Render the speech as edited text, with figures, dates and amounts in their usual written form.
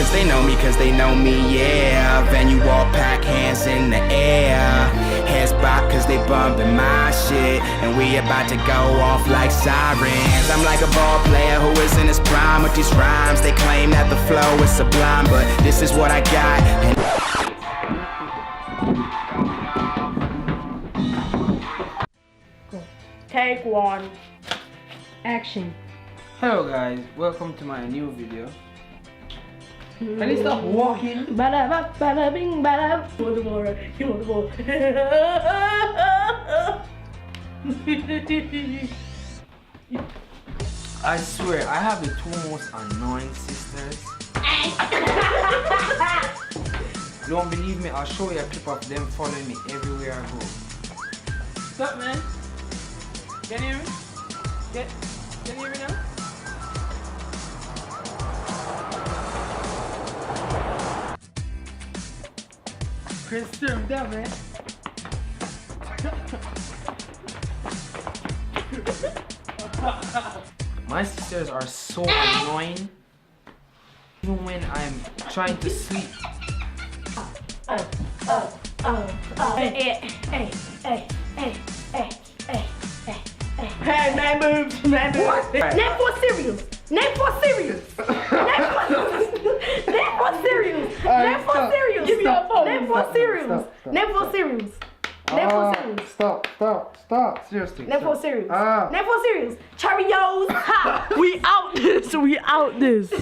cause they know me, yeah. Venue all pack, hands in the air. Heads bop cause they bumping my shit. And we about to go off like sirens. I'm like a ball player who is in his prime with these rhymes. They claim that the flow is sublime, but this is what I got. And Take one. Action. Hello guys, welcome to my new video. Can you stop walking? Bada ba, bada bing, bada. You want the ball, right? You want the ball. I swear, I have the two most annoying sisters. You don't believe me? I'll show you a clip of them following me everywhere I go. What's up, man? Can you hear me? Can you hear me now? Chris, turn down, man. My sisters are so annoying. Even when I'm trying to sleep. Hey, man moves, man moves. What? Name four cereals. Name four cereals. Name four cereals. Name four cereals. Give me your phone. Name four cereals. Name four cereals. Name four cereals. Stop. Seriously. Name four cereals. Name four cereals. Cheerios. Ha! We out this.